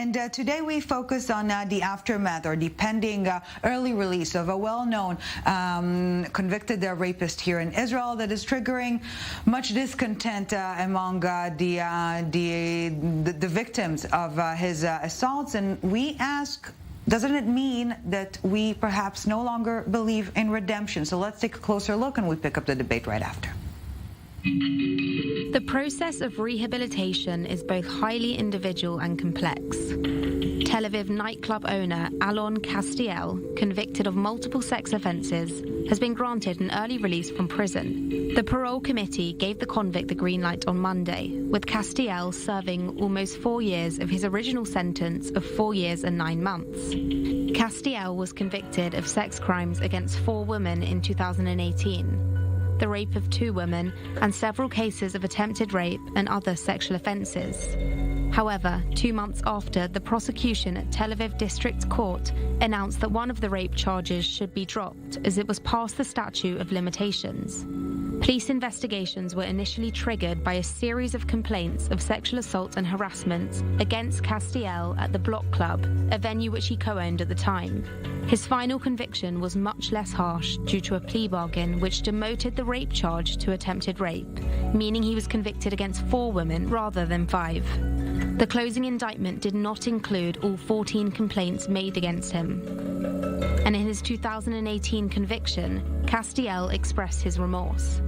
And today we focus on the aftermath or the pending early release of a well-known convicted rapist here in Israel that is triggering much discontent among the victims of his assaults. And we ask, doesn't it mean that we perhaps no longer believe in redemption? So let's take a closer look, and we pick up the debate right after. The process of rehabilitation is both highly individual and complex. Tel Aviv nightclub owner Alon Kastiel, convicted of multiple sex offences, has been granted an early release from prison. The parole committee gave the convict the green light on Monday, with Kastiel serving almost 4 years of his original sentence of 4 years and 9 months. Kastiel was convicted of sex crimes against 4 women in 2018. The rape of 2 women, and several cases of attempted rape and other sexual offences. However, 2 months after, the prosecution at Tel Aviv District Court announced that one of the rape charges should be dropped as it was past the statute of limitations. Police investigations were initially triggered by a series of complaints of sexual assault and harassment against Kastiel at the Block Club, a venue which he co-owned at the time. His final conviction was much less harsh due to a plea bargain which demoted the rape charge to attempted rape, meaning he was convicted against 4 women rather than 5. The closing indictment did not include all 14 complaints made against him. And in his 2018 conviction, Kastiel expressed his remorse.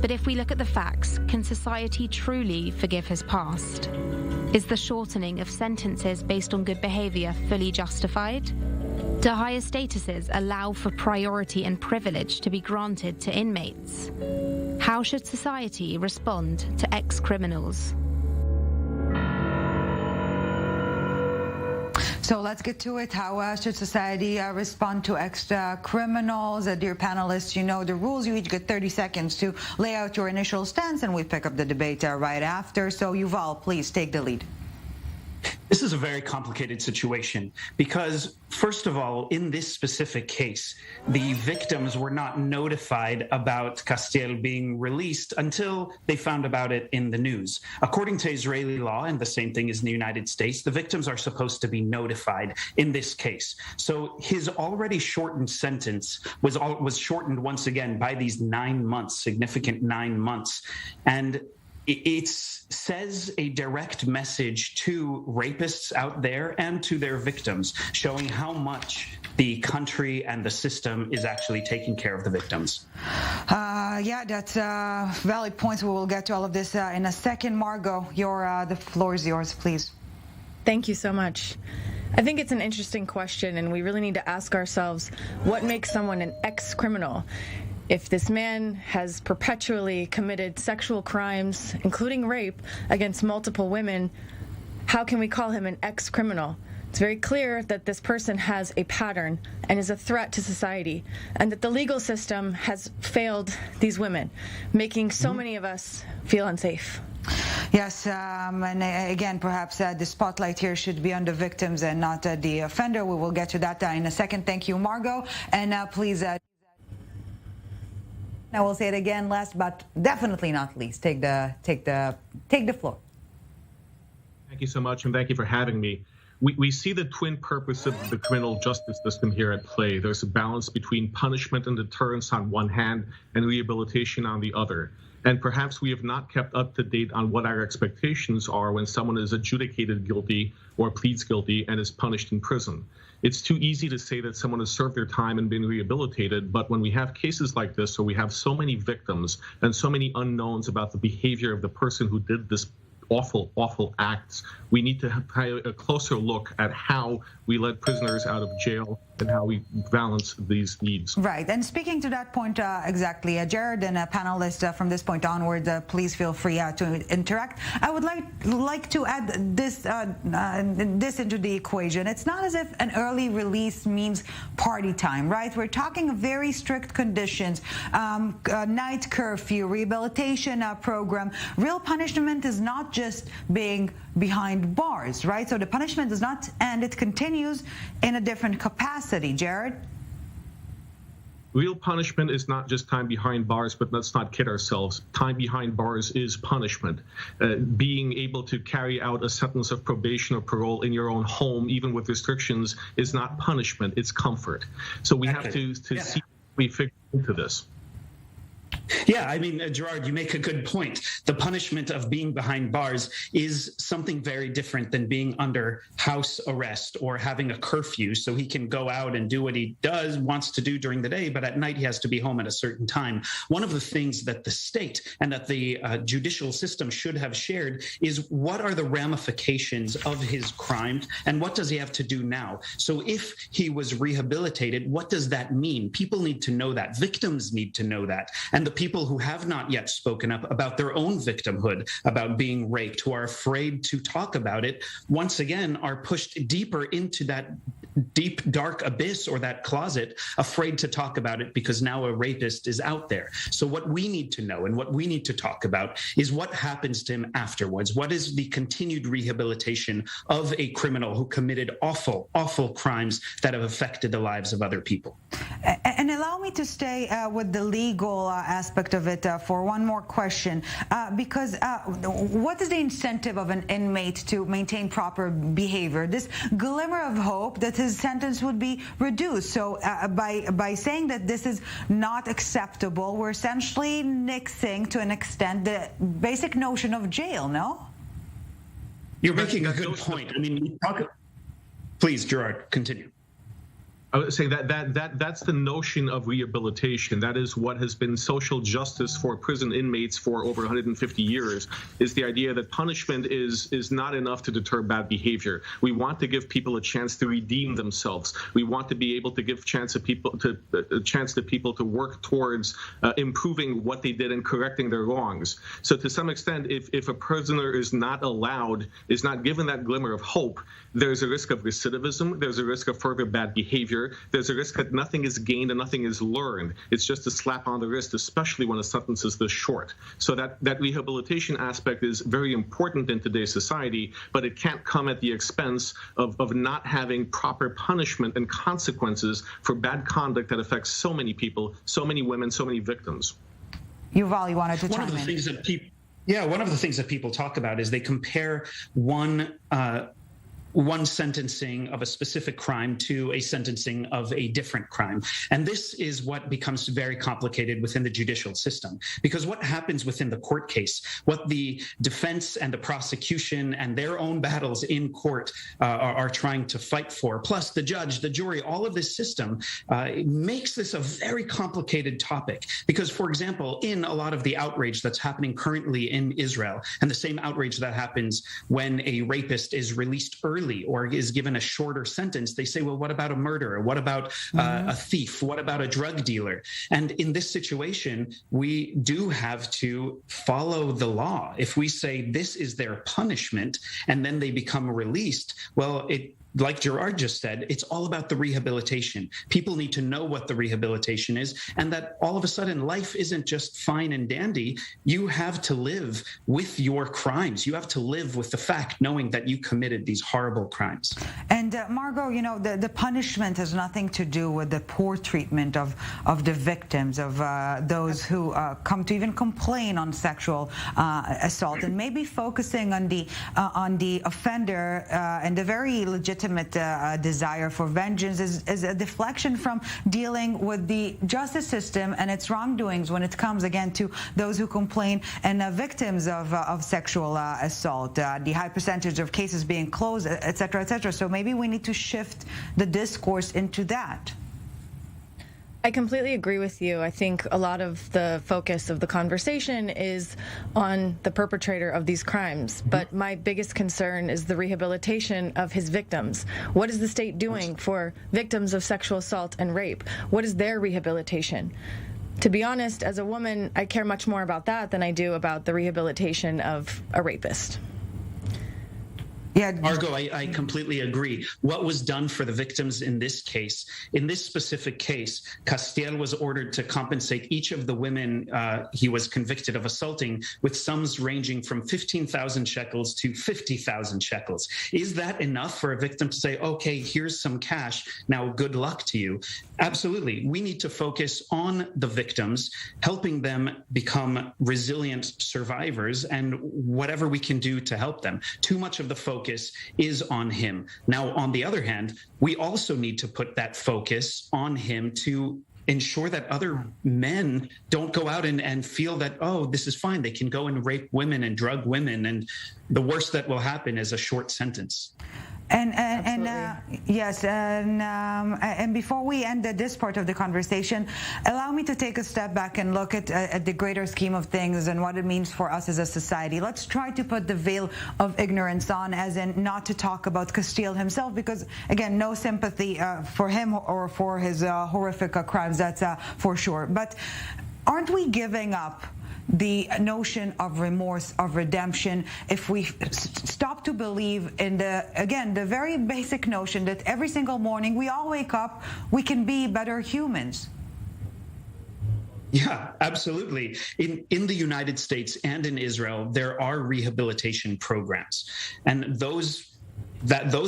But if we look at the facts, can society truly forgive his past? Is the shortening of sentences based on good behaviour fully justified? Do higher statuses allow for priority and privilege to be granted to inmates? How should society respond to ex-criminals? So let's get to it. How should society respond to ex-criminals? Dear panelists, you know the rules. You each get 30 seconds to lay out your initial stance, and we pick up the debate right after. So Yuval, please take the lead. This is a very complicated situation because, first of all, in this specific case, the victims were not notified about Kastiel being released until they found about it in the news. According to Israeli law, and the same thing is in the United States, the victims are supposed to be notified in this case. So his already shortened sentence was shortened once again by these 9 months, significant 9 months. And it says a direct message to rapists out there and to their victims, showing how much the country and the system is actually taking care of the victims. Yeah, that's valid points. We will get to all of this in a second. Margot, the floor is yours, please. Thank you so much. I think it's an interesting question, and we really need to ask ourselves, what makes someone an ex-criminal? If this man has perpetually committed sexual crimes, including rape, against multiple women, how can we call him an ex-criminal? It's very clear that this person has a pattern and is a threat to society, and that the legal system has failed these women, making so many of us feel unsafe. Yes, and again, perhaps the spotlight here should be on the victims and not the offender. We will get to that in a second. Thank you, Margot. And please... I will say it again, last but definitely not least, take the floor. Thank you so much, and thank you for having me. We see the twin purpose of the criminal justice system here at play. There's a balance between punishment and deterrence on one hand and rehabilitation on the other. And perhaps we have not kept up to date on what our expectations are when someone is adjudicated guilty or pleads guilty and is punished in prison. It's too easy to say that someone has served their time and been rehabilitated, but when we have cases like this, where we have so many victims and so many unknowns about the behavior of the person who did this awful, awful acts, we need to have a closer look at how we let prisoners out of jail and how we balance these needs. Right. And speaking to that point exactly, Gerard and panelists from this point onward, please feel free to interact. I would like to add this into the equation. It's not as if an early release means party time, right? We're talking very strict conditions, night curfew, rehabilitation program. Real punishment is not just being behind bars, right? So the punishment does not end, it continues in a different capacity. Gerard? Real punishment is not just time behind bars, but let's not kid ourselves. Time behind bars is punishment. Being able to carry out a sentence of probation or parole in your own home, even with restrictions, is not punishment, it's comfort. So we have to see we figure into this. Yeah, I mean, Gerard, you make a good point. The punishment of being behind bars is something very different than being under house arrest or having a curfew, so he can go out and do what he wants to do during the day, but at night he has to be home at a certain time. One of the things that the state and that the judicial system should have shared is what are the ramifications of his crimes and what does he have to do now? So if he was rehabilitated, what does that mean? People need to know that. Victims need to know that. And the people who have not yet spoken up about their own victimhood, about being raped, who are afraid to talk about it, once again are pushed deeper into that deep, dark abyss or that closet, afraid to talk about it because now a rapist is out there. So what we need to know and what we need to talk about is what happens to him afterwards. What is the continued rehabilitation of a criminal who committed awful, awful crimes that have affected the lives of other people? And allow me to stay with the legal aspect of it for one more question, because what is the incentive of an inmate to maintain proper behavior? This glimmer of hope that his sentence would be reduced. So by saying that this is not acceptable, we're essentially nixing to an extent the basic notion of jail, no? You're making a good point. I mean, please, Gerard, continue. I would say that's the notion of rehabilitation. That is what has been social justice for prison inmates for over 150 years, is the idea that punishment is not enough to deter bad behavior. We want to give people a chance to redeem themselves. We want to be able to give a chance to people to work towards improving what they did and correcting their wrongs. So to some extent, if a prisoner is not given that glimmer of hope, there's a risk of recidivism, there's a risk of further bad behavior, there's a risk that nothing is gained and nothing is learned. It's just a slap on the wrist, especially when a sentence is this short. So that rehabilitation aspect is very important in today's society, but it can't come at the expense of not having proper punishment and consequences for bad conduct that affects so many people, so many women, so many victims. Yuval, you wanted to chime in. One of the things that people talk about is they compare one sentencing of a specific crime to a sentencing of a different crime. And this is what becomes very complicated within the judicial system. Because what happens within the court case, what the defense and the prosecution and their own battles in court are trying to fight for, plus the judge, the jury, all of this system makes this a very complicated topic. Because, for example, in a lot of the outrage that's happening currently in Israel, and the same outrage that happens when a rapist is released early or is given a shorter sentence, they say, well, what about a murderer? What about a thief? What about a drug dealer? And in this situation, we do have to follow the law. If we say this is their punishment and then they become released, well, like Gerard just said, it's all about the rehabilitation. People need to know what the rehabilitation is, and that all of a sudden life isn't just fine and dandy. You have to live with your crimes. You have to live with the fact knowing that you committed these horrible crimes. And Margot, the punishment has nothing to do with the poor treatment of the victims, of those who come to even complain on sexual assault, and maybe focusing on the offender and the very legitimate desire for vengeance is a deflection from dealing with the justice system and its wrongdoings when it comes, again, to those who complain and victims of sexual assault, the high percentage of cases being closed, et cetera, et cetera. So maybe we need to shift the discourse into that. I completely agree with you. I think a lot of the focus of the conversation is on the perpetrator of these crimes. But my biggest concern is the rehabilitation of his victims. What is the state doing for victims of sexual assault and rape? What is their rehabilitation? To be honest, as a woman, I care much more about that than I do about the rehabilitation of a rapist. Yeah, Margot, I completely agree. What was done for the victims in this case, in this specific case, Kastiel was ordered to compensate each of the women he was convicted of assaulting with sums ranging from 15,000 shekels to 50,000 shekels. Is that enough for a victim to say, okay, here's some cash, now good luck to you? Absolutely. We need to focus on the victims, helping them become resilient survivors, and whatever we can do to help them. Too much of the focus is on him. Now, on the other hand, we also need to put that focus on him to ensure that other men don't go out and feel that, oh, this is fine. They can go and rape women and drug women, and the worst that will happen is a short sentence. Yes, and before we end this part of the conversation, allow me to take a step back and look at the greater scheme of things and what it means for us as a society. Let's try to put the veil of ignorance on, as in not to talk about Kastiel himself, because again, no sympathy for him or for his horrific crimes, that's for sure. But aren't we giving up the notion of remorse, of redemption, if we stop to believe in the very basic notion that every single morning we all wake up, we can be better humans? Yeah, absolutely. In the United States and in Israel, there are rehabilitation programs, and those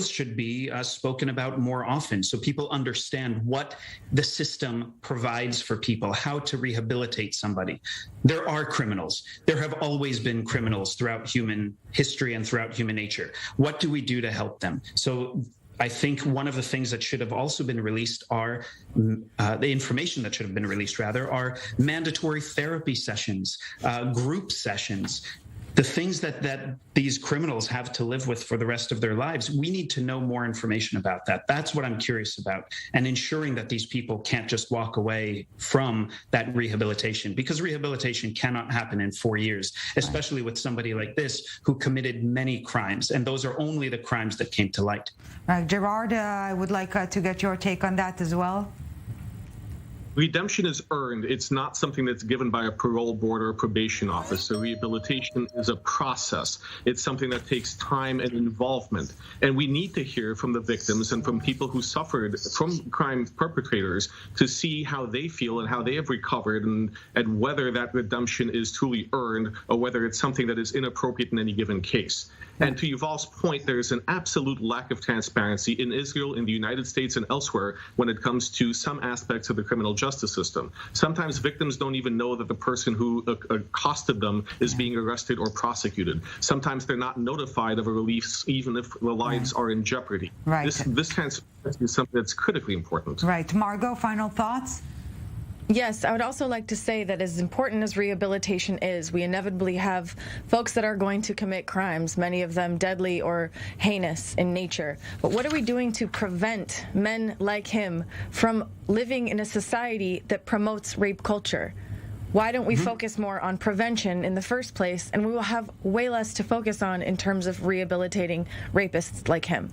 should be spoken about more often, so people understand what the system provides for people, how to rehabilitate somebody. There are criminals. There have always been criminals throughout human history and throughout human nature. What do we do to help them? So I think one of the things that should have also been released are the information that should have been released, rather, are mandatory therapy sessions, group sessions, the things that these criminals have to live with for the rest of their lives. We need to know more information about that. That's what I'm curious about, and ensuring that these people can't just walk away from that rehabilitation, because rehabilitation cannot happen in 4 years, especially with somebody like this who committed many crimes, and those are only the crimes that came to light. Gerard, I would like to get your take on that as well. Redemption is earned. It's not something that's given by a parole board or a probation officer. Rehabilitation is a process. It's something that takes time and involvement. And we need to hear from the victims and from people who suffered from crime perpetrators to see how they feel and how they have recovered, and whether that redemption is truly earned or whether it's something that is inappropriate in any given case. And to Yuval's point, there's an absolute lack of transparency in Israel, in the United States, and elsewhere when it comes to some aspects of the criminal justice system. Sometimes victims don't even know that the person who accosted them is being arrested or prosecuted. Sometimes they're not notified of a release, even if the lives are in jeopardy. Right. This transparency is something that's critically important. Right. Margot, final thoughts? Yes, I would also like to say that as important as rehabilitation is, we inevitably have folks that are going to commit crimes, many of them deadly or heinous in nature. But what are we doing to prevent men like him from living in a society that promotes rape culture? Why don't we focus more on prevention in the first place, and we will have way less to focus on in terms of rehabilitating rapists like him?